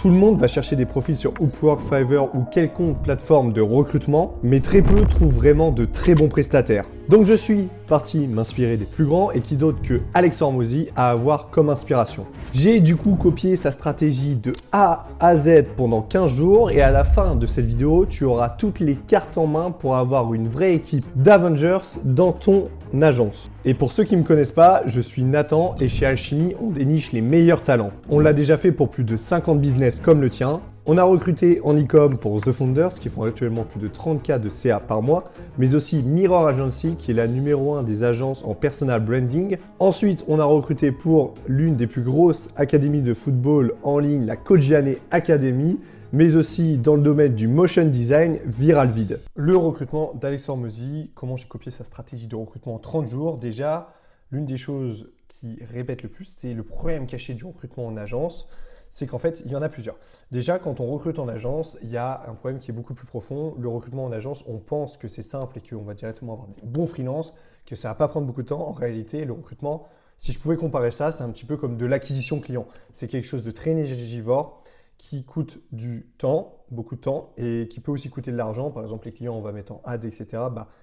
Tout le monde va chercher des profils sur Upwork, Fiverr ou quelconque plateforme de recrutement, mais très peu trouvent vraiment de très bons prestataires. Donc je suis parti m'inspirer des plus grands et qui d'autre que Alex Hormozy à avoir comme inspiration. J'ai du coup copié sa stratégie de A à Z pendant 15 jours et à la fin de cette vidéo, tu auras toutes les cartes en main pour avoir une vraie équipe d'Avengers dans ton agence. Et pour ceux qui ne me connaissent pas, je suis Nathan et chez Alchemy, on déniche les meilleurs talents. On l'a déjà fait pour plus de 50 business comme le tien. On a recruté en e-com pour The Founders qui font actuellement plus de 30K de CA par mois, mais aussi Mirror Agency qui est la numéro 1 des agences en personal branding. Ensuite, on a recruté pour l'une des plus grosses académies de football en ligne, la Cogiane Academy, mais aussi dans le domaine du motion design, ViralVid. Le recrutement d'Alex Hormozy, comment j'ai copié sa stratégie de recrutement en 30 jours. Déjà, l'une des choses qui répète le plus, c'est le problème caché du recrutement en agence. C'est qu'en fait, il y en a plusieurs. Déjà, quand on recrute en agence, il y a un problème qui est beaucoup plus profond. Le recrutement en agence, on pense que c'est simple et qu'on va directement avoir des bons freelances, que ça ne va pas prendre beaucoup de temps. En réalité, le recrutement, si je pouvais comparer ça, c'est un petit peu comme de l'acquisition client. C'est quelque chose de très énergivore qui coûte du temps, beaucoup de temps, et qui peut aussi coûter de l'argent. Par exemple, les clients, on va mettre en ads, etc.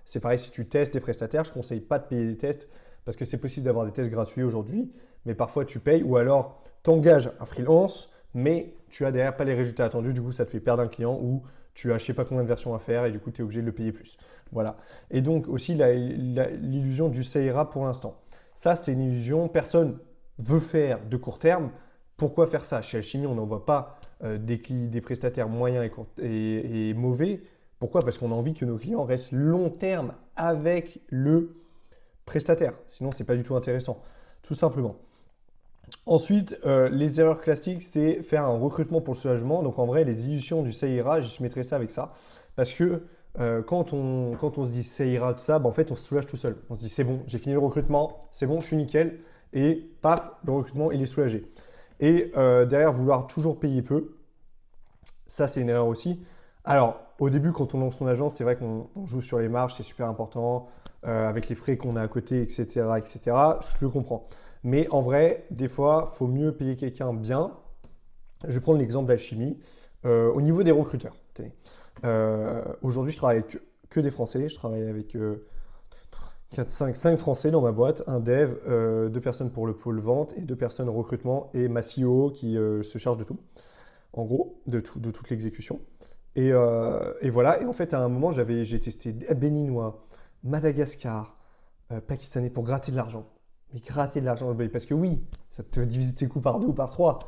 C'est pareil, si tu testes des prestataires, je ne conseille pas de payer des tests parce que c'est possible d'avoir des tests gratuits aujourd'hui, mais parfois tu payes ou alors t'engages un freelance, mais tu as derrière pas les résultats attendus, du coup ça te fait perdre un client ou tu as je sais pas combien de versions à faire et du coup tu es obligé de le payer plus. Voilà. Et donc aussi l'illusion du ça ira pour l'instant. Ça c'est une illusion, personne veut faire de court terme. Pourquoi faire ça? Chez Alchemy, on n'envoie pas des prestataires moyens et mauvais. Pourquoi? Parce qu'on a envie que nos clients restent long terme avec le prestataire. Sinon, ce n'est pas du tout intéressant, tout simplement. Ensuite, les erreurs classiques, c'est faire un recrutement pour le soulagement. Donc en vrai, les illusions du ça ira, je mettrais ça avec ça. Parce que quand on se dit ça ira, tout ça, en fait, on se soulage tout seul. On se dit c'est bon, j'ai fini le recrutement, c'est bon, je suis nickel. Et paf, le recrutement, il est soulagé. Et derrière, vouloir toujours payer peu, ça, c'est une erreur aussi. Alors, au début, quand on lance son agence, c'est vrai qu'on joue sur les marges, c'est super important, avec les frais qu'on a à côté, etc., etc. Je le comprends. Mais en vrai, des fois, il faut mieux payer quelqu'un bien. Je vais prendre l'exemple d'Alchemy. Au niveau des recruteurs, aujourd'hui, je travaille avec que des Français. Je travaille avec 4, 5 Français dans ma boîte, un dev, 2 personnes pour le pôle vente et 2 personnes au recrutement et ma CEO qui se charge de tout. En gros, de toute l'exécution. Et voilà. Et en fait, à un moment, j'ai testé béninois, Madagascar, pakistanais pour gratter de l'argent. Mais gratter de l'argent, parce que oui, ça te divise tes coûts par 2 ou par 3.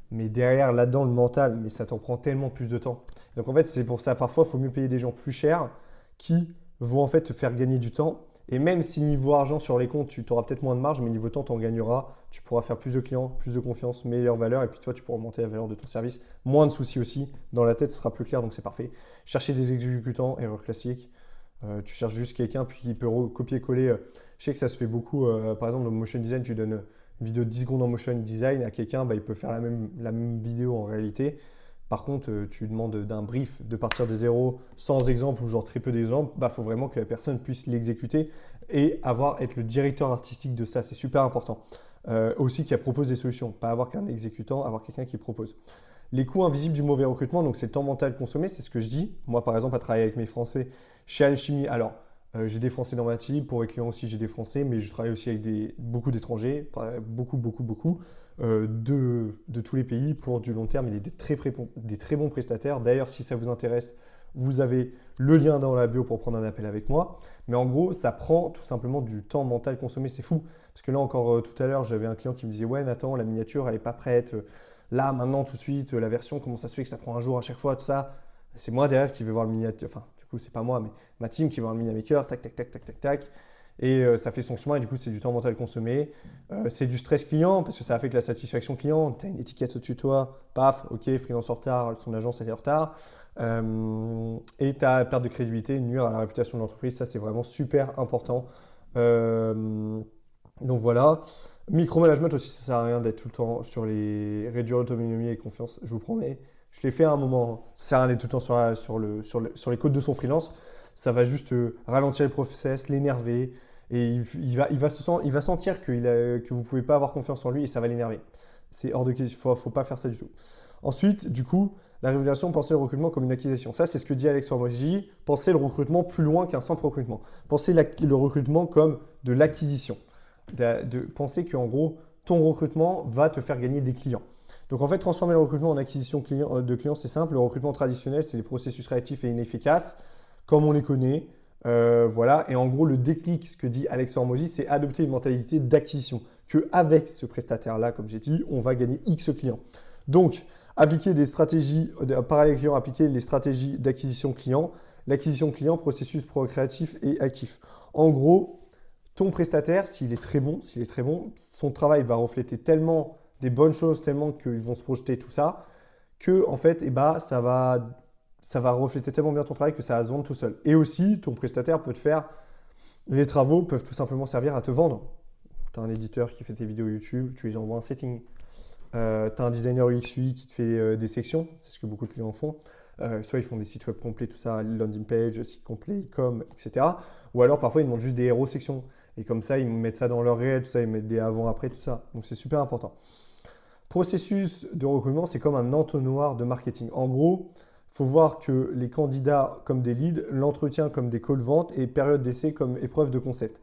Mais derrière, là-dedans, le mental, mais ça t'en prend tellement plus de temps. Donc en fait, c'est pour ça, parfois, il faut mieux payer des gens plus chers qui vont en fait te faire gagner du temps. Et même si niveau argent sur les comptes, tu auras peut-être moins de marge, mais niveau temps, tu en gagneras. Tu pourras faire plus de clients, plus de confiance, meilleure valeur. Et puis toi, tu pourras augmenter la valeur de ton service. Moins de soucis aussi. Dans la tête, ce sera plus clair, donc c'est parfait. Chercher des exécutants, erreur classique. Tu cherches juste quelqu'un puis il peut copier-coller. Je sais que ça se fait beaucoup. Par exemple, dans Motion Design, tu donnes une vidéo de 10 secondes en Motion Design à quelqu'un, il peut faire la même vidéo en réalité. Par contre, tu demandes d'un brief de partir de zéro sans exemple ou genre très peu d'exemples, faut vraiment que la personne puisse l'exécuter et être le directeur artistique de ça. C'est super important. Aussi qui propose des solutions, pas avoir qu'un exécutant, avoir quelqu'un qui propose. Les coûts invisibles du mauvais recrutement, donc c'est le temps mental consommé, c'est ce que je dis. Moi, par exemple, à travailler avec mes Français chez Alchemy, alors j'ai des Français dans ma team, pour les clients aussi j'ai des Français, mais je travaille aussi avec beaucoup d'étrangers, beaucoup, de tous les pays pour du long terme. Il y a des très bons prestataires. D'ailleurs, si ça vous intéresse, vous avez le lien dans la bio pour prendre un appel avec moi. Mais en gros, ça prend tout simplement du temps mental consommé, c'est fou. Parce que là encore tout à l'heure, j'avais un client qui me disait « Ouais Nathan, la miniature, elle n'est pas prête. Là, maintenant, tout de suite, la version, comment ça se fait que ça prend un jour à chaque fois, tout ça ?» C'est moi derrière qui vais voir le miniature, enfin du coup c'est pas moi, mais ma team qui va voir le minimaker, tac, tac, tac, tac, tac, tac. Et ça fait son chemin et du coup c'est du temps mental consommé. C'est du stress client parce que ça affecte la satisfaction client. Tu as une étiquette au-dessus de toi, paf, ok, freelance en retard, son agence est en retard. Et tu as perte de crédibilité, nuire à la réputation de l'entreprise. Ça c'est vraiment super important. Donc voilà. Micromanagement aussi, ça sert à rien d'être tout le temps sur les réduire l'autonomie et confiance, je vous promets. Je l'ai fait à un moment, ça sert à rien d'être tout le temps sur les côtes de son freelance. Ça va juste ralentir le process, l'énerver et il va sentir que vous ne pouvez pas avoir confiance en lui et ça va l'énerver. C'est hors de question, il ne faut pas faire ça du tout. Ensuite, du coup, la révélation, pensez le recrutement comme une acquisition. Ça, c'est ce que dit Alex Hormozy. Pensez le recrutement plus loin qu'un simple recrutement. Pensez le recrutement comme de l'acquisition. Pensez qu'en gros, ton recrutement va te faire gagner des clients. Donc en fait, transformer le recrutement en acquisition de clients, c'est simple. Le recrutement traditionnel, c'est les processus réactifs et inefficaces, comme on les connaît. Voilà. Et en gros, le déclic, ce que dit Alex Hormozy, c'est adopter une mentalité d'acquisition. Qu'avec ce prestataire-là, comme j'ai dit, on va gagner X clients. Donc, appliquer des stratégies, parallèles clients, appliquer les stratégies d'acquisition client. L'acquisition client, processus procréatif et actif. En gros, ton prestataire, s'il est très bon, son travail va refléter tellement des bonnes choses, tellement qu'ils vont se projeter, tout ça, que en fait, ça va refléter tellement bien ton travail que ça va se vendre tout seul. Et aussi, ton prestataire peut te faire, les travaux peuvent tout simplement servir à te vendre. Tu as un éditeur qui fait tes vidéos YouTube, tu lui envoies un setting. Tu as un designer UX UI qui te fait des sections, c'est ce que beaucoup de clients font. Soit ils font des sites web complets, tout ça, landing page, site complet, e-com, etc. Ou alors parfois ils demandent juste des héros sections. Et comme ça, ils mettent ça dans leur réel, tout ça, ils mettent des avant-après, tout ça. Donc c'est super important. Processus de recrutement, c'est comme un entonnoir de marketing. En gros, il faut voir que les candidats comme des leads, l'entretien comme des calls ventes et période d'essai comme épreuve de concept.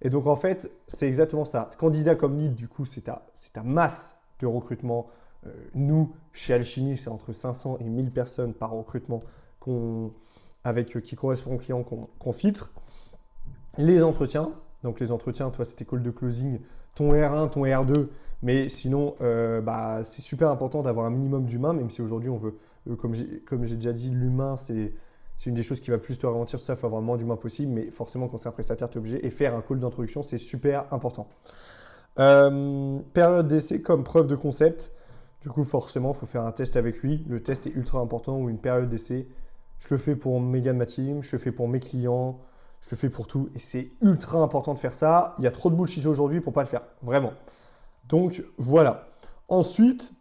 Et donc en fait, c'est exactement ça. Candidat comme lead, du coup, c'est ta masse de recrutement. Nous, chez Alchimie, c'est entre 500 et 1000 personnes par recrutement qui correspondent aux clients qu'on filtre. Les entretiens, donc les entretiens, toi, c'est tes calls de closing, ton R1, ton R2, mais sinon, c'est super important d'avoir un minimum d'humain, même si aujourd'hui, on veut, comme j'ai déjà dit, l'humain, c'est une des choses qui va plus te ralentir, tout ça, il faut avoir le moins d'humain possible, mais forcément, quand c'est un prestataire, tu es obligé. Et faire un call d'introduction, c'est super important. Période d'essai comme preuve de concept. Du coup, forcément, il faut faire un test avec lui. Le test est ultra important ou une période d'essai. Je le fais pour ma team, je le fais pour mes clients, je le fais pour tout. Et c'est ultra important de faire ça. Il y a trop de bullshit aujourd'hui pour ne pas le faire. Vraiment. Donc, voilà. Ensuite,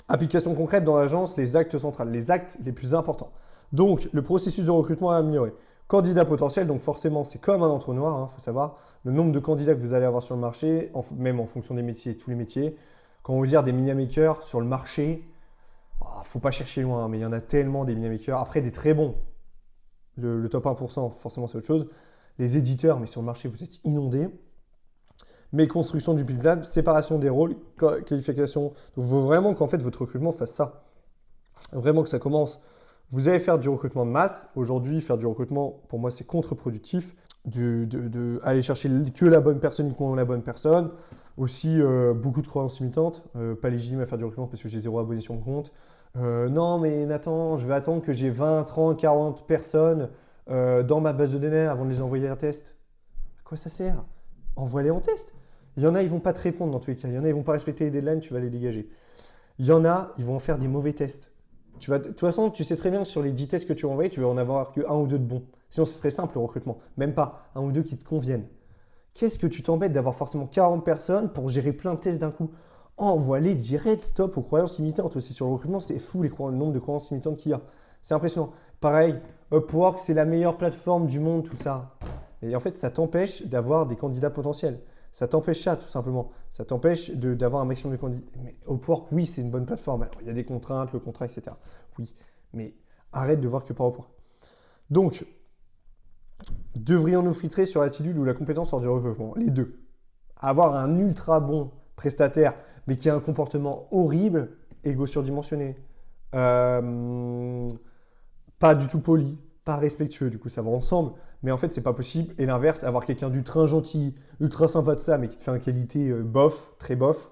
application concrète dans l'agence, les actes centrales, les actes les plus importants. Donc, le processus de recrutement à améliorer. Candidat potentiel, donc forcément, c'est comme un entonnoir, faut savoir le nombre de candidats que vous allez avoir sur le marché, même en fonction des métiers, tous les métiers. Quand on veut dire des mini-makers sur le marché, faut pas chercher loin, mais il y en a tellement des mini-makers. Après, des très bons. Le top 1%, forcément, c'est autre chose. Les éditeurs, mais sur le marché, vous êtes inondés. Mais construction du pipeline, séparation des rôles, qualification. Donc, il faut vraiment qu'en fait, votre recrutement fasse ça. Vraiment que ça commence. Vous allez faire du recrutement de masse. Aujourd'hui, faire du recrutement, pour moi, c'est contre-productif. Aller chercher que la bonne personne, uniquement la bonne personne. Aussi, beaucoup de croyances limitantes. Pas légitime à faire du recrutement parce que j'ai 0 abonné sur mon compte. Non, mais Nathan, je vais attendre que j'ai 20, 30, 40 personnes dans ma base de données avant de les envoyer à test. À quoi ça sert? Envoie-les en test. Il y en a, ils vont pas te répondre dans tous les cas. Il y en a, ils vont pas respecter les deadlines, tu vas les dégager. Il y en a, ils vont en faire des mauvais tests. De toute façon, tu sais très bien que sur les 10 tests que tu vas envoyer, tu vas en avoir que 1 ou 2 de bons. Sinon, ce serait simple le recrutement. Même pas 1 ou 2 qui te conviennent. Qu'est-ce que tu t'embêtes d'avoir forcément 40 personnes pour gérer plein de tests d'un coup? Envoie-les direct, stop aux croyances limitantes. Aussi sur le recrutement, c'est fou le nombre de croyances limitantes qu'il y a. C'est impressionnant. Pareil, Upwork, c'est la meilleure plateforme du monde, tout ça. Et en fait, ça t'empêche d'avoir des candidats potentiels. Ça t'empêche ça, tout simplement. Ça t'empêche d'avoir un maximum de candidats. Mais Upwork, oui, c'est une bonne plateforme. Alors, il y a des contraintes, le contrat, etc. Oui, mais arrête de voir que par Upwork. Donc, devrions-nous filtrer sur l'attitude ou la compétence lors du recrutement? Les deux. Avoir un ultra bon prestataire, mais qui a un comportement horrible, égo surdimensionné, pas du tout poli, pas respectueux, du coup ça va ensemble, mais en fait c'est pas possible. Et l'inverse, avoir quelqu'un d'ultra gentil, ultra sympa de ça, mais qui te fait une qualité bof, très bof,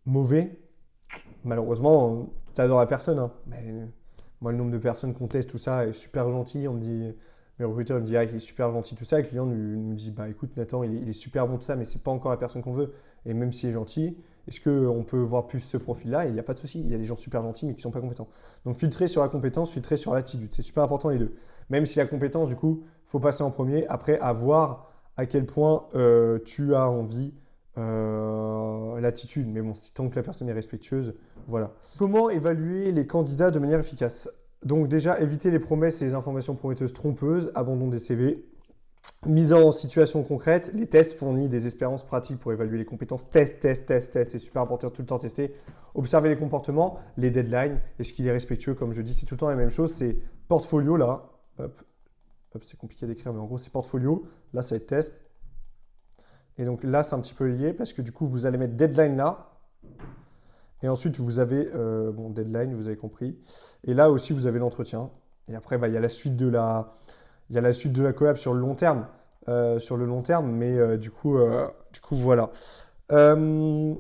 mauvais, malheureusement, tu adores la personne, hein. Mais moi le nombre de personnes qu'on teste, tout ça, est super gentil, on me dit... Mes recruteurs me disent il est super gentil, tout ça. Le client nous dit écoute, Nathan, il est super bon, tout ça, mais c'est pas encore la personne qu'on veut. Et même s'il est gentil, est-ce qu'on peut voir plus ce profil-là? Et il n'y a pas de souci. Il y a des gens super gentils, mais qui ne sont pas compétents. Donc, filtrer sur la compétence, filtrer sur l'attitude. C'est super important les deux. Même si la compétence, du coup, il faut passer en premier. Après, à voir à quel point tu as envie l'attitude. Mais bon, tant que la personne est respectueuse, voilà. Comment évaluer les candidats de manière efficace? Donc déjà, éviter les promesses et les informations prometteuses trompeuses, abandon des CV. Mise en situation concrète, les tests fournissent des expériences pratiques pour évaluer les compétences. Test. C'est super important de tout le temps tester. Observer les comportements, les deadlines. Est-ce qu'il est respectueux? Comme je dis, c'est tout le temps la même chose. C'est portfolio là. Hop, c'est compliqué d'écrire, mais en gros, c'est portfolio. Là, ça va être test. Et donc là, c'est un petit peu lié parce que du coup, vous allez mettre deadline là. Et ensuite, vous avez deadline, vous avez compris. Et là aussi, vous avez l'entretien. Et après, il y a la suite de la... Il y a la suite de la collab sur le long terme, mais du coup, voilà.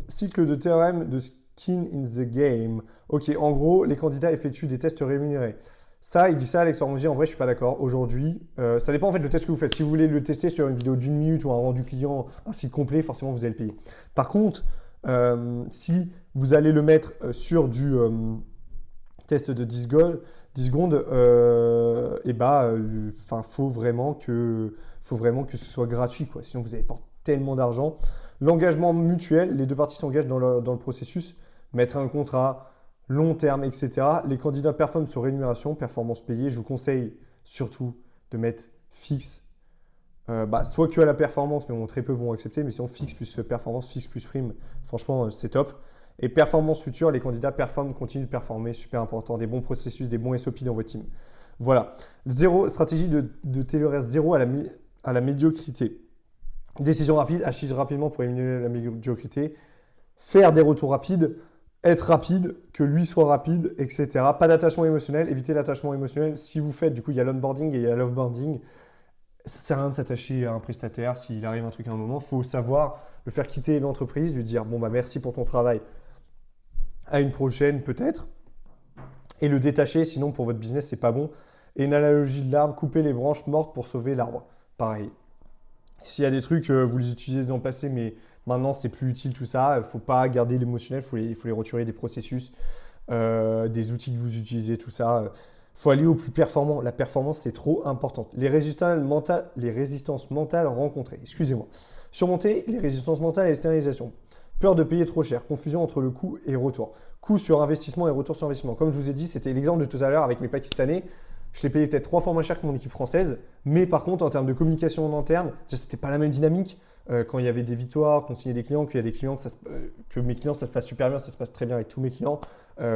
Cycle de théorème de skin in the game. Ok, en gros, les candidats effectuent des tests rémunérés. Ça, il dit ça, Alex Hormozy. En vrai, je suis pas d'accord. Aujourd'hui, ça dépend en fait le test que vous faites. Si vous voulez le tester sur une vidéo d'une minute ou un rendu client, un site complet, forcément, vous allez le payer. Par contre, si vous allez le mettre sur du test de 10 secondes, faut vraiment que ce soit gratuit, quoi. Sinon, vous allez perdre tellement d'argent. L'engagement mutuel, les deux parties s'engagent dans le processus, mettre un contrat long terme, etc. Les candidats performent sur rémunération, performance payée. Je vous conseille surtout de mettre fixe, soit que à la performance, mais bon, très peu vont accepter, mais sinon fixe plus performance, fixe plus prime, franchement, c'est top. Et performance future, les candidats performent, continuent de performer, super important, des bons processus, des bons SOP dans votre team. Voilà. Stratégie de TLRS 0 à la médiocrité. Décision rapide, agir rapidement pour éliminer la médiocrité. Faire des retours rapides, être rapide, que lui soit rapide, etc. Pas d'attachement émotionnel, éviter l'attachement émotionnel. Si vous faites, du coup, il y a l'onboarding et il y a l'offboarding. Ça ne sert à rien de s'attacher à un prestataire. S'il arrive un truc à un moment, il faut savoir le faire quitter l'entreprise, lui dire merci pour ton travail. À une prochaine peut-être, et le détacher, sinon pour votre business, c'est pas bon. Et une analogie de l'arbre, couper les branches mortes pour sauver l'arbre. Pareil. S'il y a des trucs, vous les utilisez dans le passé, mais maintenant c'est plus utile tout ça, il ne faut pas garder l'émotionnel, il faut les retirer des processus, des outils que vous utilisez, tout ça. Il faut aller au plus performant. La performance, c'est trop important. Les résistances mentales rencontrées. Excusez-moi. Surmonter les résistances mentales et l'externalisation. Peur de payer trop cher, confusion entre le coût et retour. Coût sur investissement et retour sur investissement. Comme je vous ai dit, c'était l'exemple de tout à l'heure avec mes Pakistanais. Je l'ai payé peut-être 3 fois moins cher que mon équipe française. Mais par contre, en termes de communication en interne, ce n'était pas la même dynamique. Quand il y avait des victoires, qu'on signait des clients, qu'il y a des clients, que mes clients, ça se passe super bien, ça se passe très bien avec tous mes clients.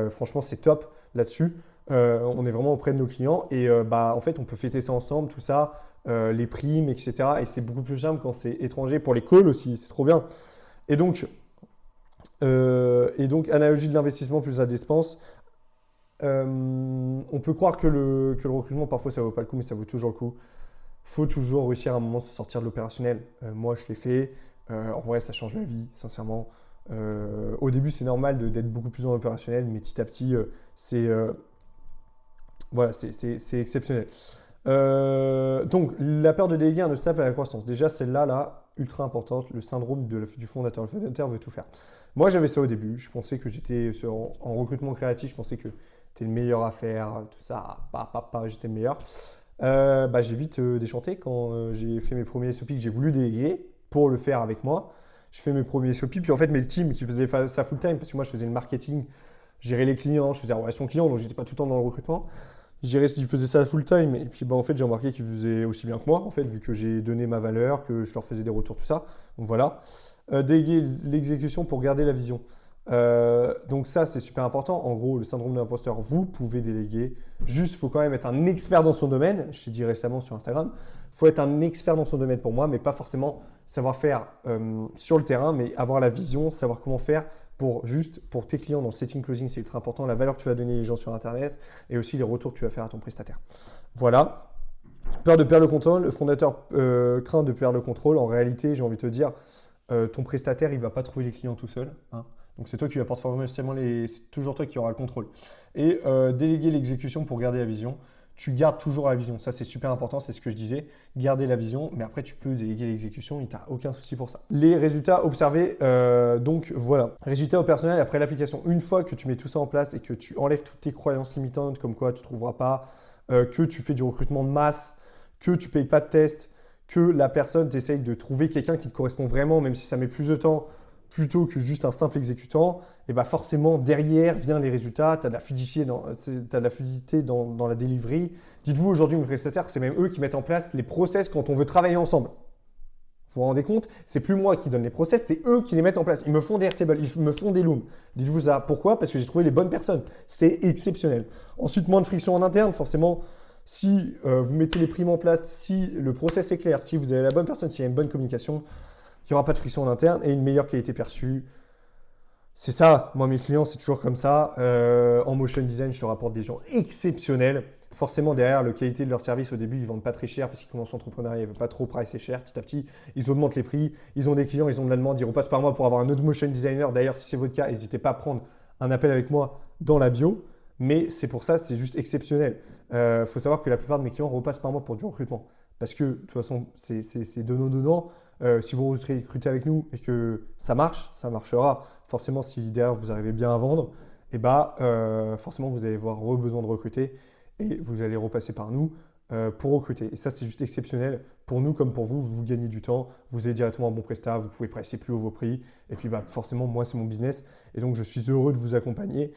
Franchement, c'est top là-dessus. On est vraiment auprès de nos clients. Et en fait, on peut fêter ça ensemble, tout ça, les primes, etc. Et c'est beaucoup plus simple quand c'est étranger. Pour les calls aussi, c'est trop bien. Et donc, analogie de l'investissement plus la dépense. On peut croire que le recrutement, parfois, ça ne vaut pas le coup, mais ça vaut toujours le coup. Il faut toujours réussir à un moment de sortir de l'opérationnel. Moi, je l'ai fait. En vrai, ça change la vie, sincèrement. Au début, c'est normal d'être beaucoup plus dans l'opérationnel, mais petit à petit, c'est exceptionnel. Donc, la peur de déléguer un obstacle à la croissance. Déjà, celle-là, ultra importante, le syndrome du fondateur. Le fondateur veut tout faire. Moi, j'avais ça au début. Je pensais que j'étais en recrutement créatif, je pensais que c'était le meilleur à faire, tout ça. J'étais le meilleur. J'ai vite déchanté quand j'ai fait mes premiers SOP que j'ai voulu déléguer pour le faire avec moi. Je fais mes premiers SOP, puis en fait, mes teams qui faisaient ça full time, parce que moi, je faisais le marketing, gérer les clients, je faisais la relation client, donc j'étais pas tout le temps dans le recrutement. Je faisais ça full time, et puis en fait, j'ai remarqué qu'ils faisaient aussi bien que moi, en fait, vu que j'ai donné ma valeur, que je leur faisais des retours, tout ça. Donc voilà. Déléguer l'exécution pour garder la vision. Donc ça, c'est super important. En gros, le syndrome de l'imposteur, vous pouvez déléguer. Juste, il faut quand même être un expert dans son domaine. Je t'ai dit récemment sur Instagram, il faut être un expert dans son domaine pour moi, mais pas forcément savoir faire sur le terrain, mais avoir la vision, savoir comment faire pour tes clients dans le setting closing, c'est ultra important. La valeur que tu vas donner aux gens sur Internet et aussi les retours que tu vas faire à ton prestataire. Voilà. Peur de perdre le contrôle. Le fondateur craint de perdre le contrôle. En réalité, j'ai envie de te dire, ton prestataire, il ne va pas trouver les clients tout seul. Hein. Donc, c'est toi qui vas porter forcément c'est toujours toi qui auras le contrôle. Et déléguer l'exécution pour garder la vision. Tu gardes toujours la vision. Ça, c'est super important. C'est ce que je disais. Garder la vision. Mais après, tu peux déléguer l'exécution. Il n'y a aucun souci pour ça. Les résultats observés. Donc, voilà. Résultats opérationnels après l'application. Une fois que tu mets tout ça en place et que tu enlèves toutes tes croyances limitantes, comme quoi tu ne trouveras pas, que tu fais du recrutement de masse, que tu ne payes pas de test, que la personne t'essaye de trouver quelqu'un qui te correspond vraiment, même si ça met plus de temps. plutôt que juste un simple exécutant, et bah forcément derrière vient les résultats, tu as de la fluidité dans la delivery. Dites-vous aujourd'hui, mes prestataires, c'est même eux qui mettent en place les process quand on veut travailler ensemble. Vous vous rendez compte? C'est plus moi qui donne les process, c'est eux qui les mettent en place. Ils me font des Airtable, ils me font des Loom. Dites-vous ça. Pourquoi? Parce que j'ai trouvé les bonnes personnes. C'est exceptionnel. Ensuite, moins de friction en interne, forcément. Si vous mettez les primes en place, si le process est clair, si vous avez la bonne personne, s'il y a une bonne communication, il n'y aura pas de friction en interne et une meilleure qualité perçue. C'est ça, moi mes clients, c'est toujours comme ça. En motion design, je te rapporte des gens exceptionnels. Forcément, derrière, la qualité de leur service, au début, ils ne vendent pas très cher parce qu'ils commencent l'entrepreneuriat, ils ne veulent pas trop pricer cher. Petit à petit, ils augmentent les prix. Ils ont des clients, ils ont de la demande, ils repassent par moi pour avoir un autre motion designer. D'ailleurs, si c'est votre cas, n'hésitez pas à prendre un appel avec moi dans la bio. Mais c'est pour ça, c'est juste exceptionnel. Il faut savoir que la plupart de mes clients repassent par moi pour du recrutement. Parce que, de toute façon, c'est donnant-donnant. Si vous recrutez avec nous et que ça marche, ça marchera. Forcément, si derrière vous arrivez bien à vendre, et forcément vous allez avoir besoin de recruter et vous allez repasser par nous pour recruter. Et ça, c'est juste exceptionnel. Pour nous comme pour vous, vous gagnez du temps, vous avez directement un bon prestat, vous pouvez pricer plus haut vos prix. Et puis forcément, moi, c'est mon business. Et donc, je suis heureux de vous accompagner.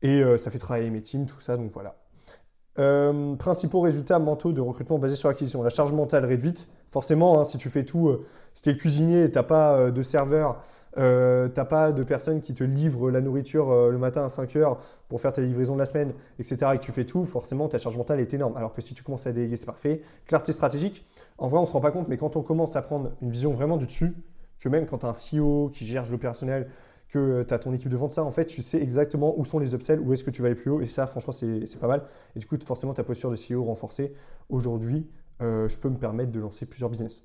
Et ça fait travailler mes teams, tout ça. Donc voilà. Principaux résultats mentaux de recrutement basés sur l'acquisition. La charge mentale réduite. Forcément, si tu fais tout, si tu es cuisinier et tu n'as pas de serveur, tu n'as pas de personnes qui te livrent la nourriture le matin à 5 heures pour faire ta livraison de la semaine, etc. et que tu fais tout, forcément, ta charge mentale est énorme. Alors que si tu commences à déléguer, c'est parfait. Clarté stratégique. En vrai, on ne se rend pas compte, mais quand on commence à prendre une vision vraiment du dessus, que même quand tu as un CEO qui gère l'opérationnel, que tu as ton équipe de vente, ça, en fait, tu sais exactement où sont les upsells, où est-ce que tu vas aller plus haut. Et ça, franchement, c'est pas mal. Et du coup, forcément, ta posture de CEO renforcée. Aujourd'hui, je peux me permettre de lancer plusieurs business.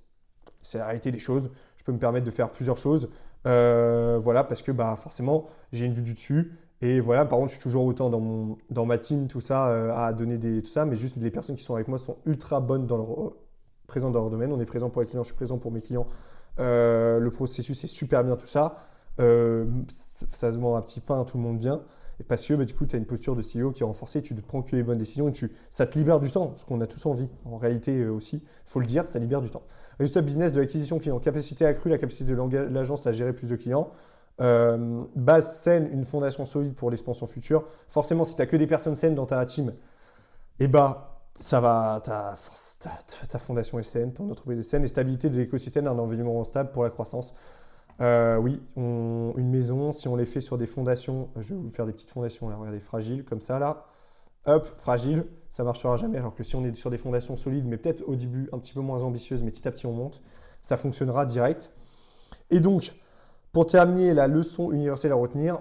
C'est la réalité des choses. Je peux me permettre de faire plusieurs choses. Voilà, parce que bah, forcément, j'ai une vue du dessus. Et voilà, par contre, je suis toujours autant dans ma team, tout ça, à donner tout ça. Mais juste, les personnes qui sont avec moi sont ultra bonnes présentes dans leur domaine. On est présent pour les clients, je suis présent pour mes clients. Le processus est super bien, tout ça. Ça se vend un petit pain, tout le monde vient. Et parce que du coup, tu as une posture de CEO qui est renforcée, tu ne prends que les bonnes décisions et ça te libère du temps, ce qu'on a tous envie. En réalité aussi, il faut le dire, ça libère du temps. Résultat business de l'acquisition client, capacité accrue, la capacité de l'agence à gérer plus de clients. Base saine, une fondation solide pour l'expansion future. Forcément, si tu n'as que des personnes saines dans ta team, ça va, ta fondation est saine, ton entreprise est saine, et stabilité de l'écosystème, un environnement stable pour la croissance. Oui, une maison, si on les fait sur des fondations, je vais vous faire des petites fondations là, regardez, fragiles, comme ça là, hop, fragile, ça ne marchera jamais. Alors que si on est sur des fondations solides, mais peut-être au début un petit peu moins ambitieuses, mais petit à petit on monte, ça fonctionnera direct. Et donc, pour terminer, la leçon universelle à retenir,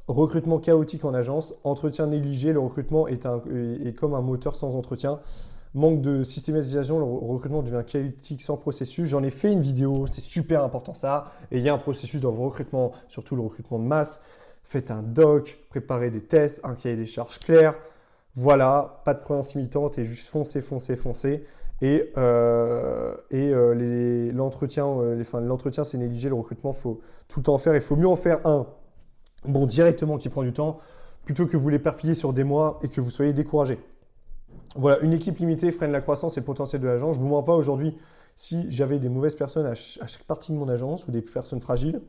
recrutement chaotique en agence, entretien négligé, le recrutement est comme un moteur sans entretien. Manque de systématisation, le recrutement devient chaotique sans processus. J'en ai fait une vidéo, c'est super important ça. Et il y a un processus dans vos recrutements, surtout le recrutement de masse. Faites un doc, préparez des tests, un cahier des charges clair. Voilà, pas de croyances limitantes et juste foncez. Et l'entretien, c'est négligé. Le recrutement, il faut tout le temps faire. Il faut mieux en faire un directement qui prend du temps plutôt que vous l'éparpillez sur des mois et que vous soyez découragé. Voilà, une équipe limitée freine la croissance et le potentiel de l'agence. Je ne vous mens pas aujourd'hui, si j'avais des mauvaises personnes à chaque partie de mon agence ou des personnes fragiles,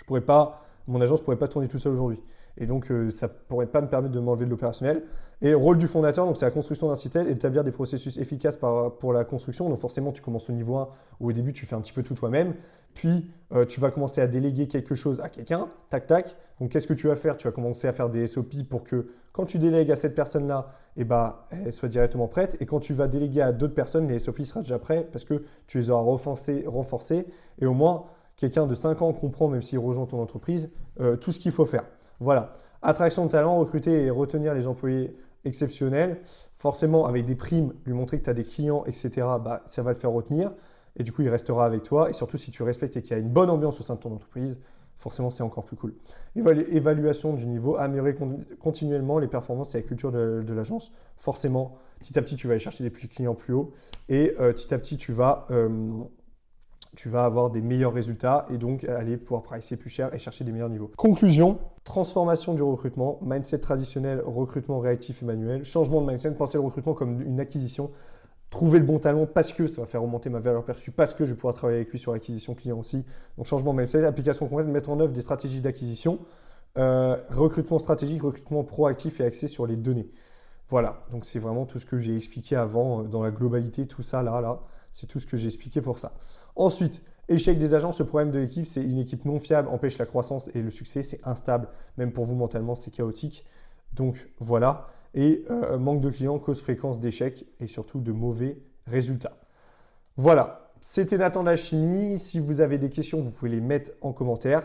mon agence ne pourrait pas tourner tout seul aujourd'hui. Et donc, ça ne pourrait pas me permettre de m'enlever de l'opérationnel. Et le rôle du fondateur, donc c'est la construction d'un système et d'établir des processus efficaces pour la construction. Donc forcément, tu commences au niveau 1 où au début, tu fais un petit peu tout toi-même. Puis, tu vas commencer à déléguer quelque chose à quelqu'un, tac, tac. Donc, qu'est-ce que tu vas faire? Tu vas commencer à faire des SOP pour que quand tu délègues à cette personne-là, elle soit directement prête. Et quand tu vas déléguer à d'autres personnes, les SOP seront déjà prêts parce que tu les auras renforcés. Et au moins, quelqu'un de 5 ans comprend, même s'il rejoint ton entreprise, tout ce qu'il faut faire. Voilà. Attraction de talent, recruter et retenir les employés exceptionnels. Forcément, avec des primes, lui montrer que tu as des clients, etc., ça va le faire retenir. Et du coup, il restera avec toi. Et surtout, si tu respectes et qu'il y a une bonne ambiance au sein de ton entreprise, forcément, c'est encore plus cool. Évaluation du niveau, améliorer continuellement les performances et la culture de l'agence. Forcément, petit à petit, tu vas aller chercher des clients plus hauts. Et petit à petit, tu vas avoir des meilleurs résultats et donc aller pouvoir pricer plus cher et chercher des meilleurs niveaux. Conclusion, transformation du recrutement, mindset traditionnel, recrutement réactif et manuel, changement de mindset, pensez le recrutement comme une acquisition, trouver le bon talent parce que ça va faire remonter ma valeur perçue, parce que je vais pouvoir travailler avec lui sur l'acquisition client aussi. Donc changement de mindset, application complète, mettre en œuvre des stratégies d'acquisition, recrutement stratégique, recrutement proactif et axé sur les données. Voilà, donc c'est vraiment tout ce que j'ai expliqué avant dans la globalité, tout ça là, c'est tout ce que j'ai expliqué pour ça. Ensuite, échec des agences, le problème de l'équipe, c'est une équipe non fiable, empêche la croissance et le succès, c'est instable, même pour vous mentalement, c'est chaotique. Donc voilà, et manque de clients, cause fréquence d'échecs et surtout de mauvais résultats. Voilà, c'était Nathan de la Chimie. Si vous avez des questions, vous pouvez les mettre en commentaire.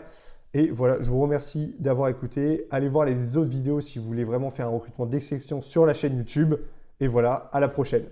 Et voilà, je vous remercie d'avoir écouté. Allez voir les autres vidéos si vous voulez vraiment faire un recrutement d'exception sur la chaîne YouTube. Et voilà, à la prochaine.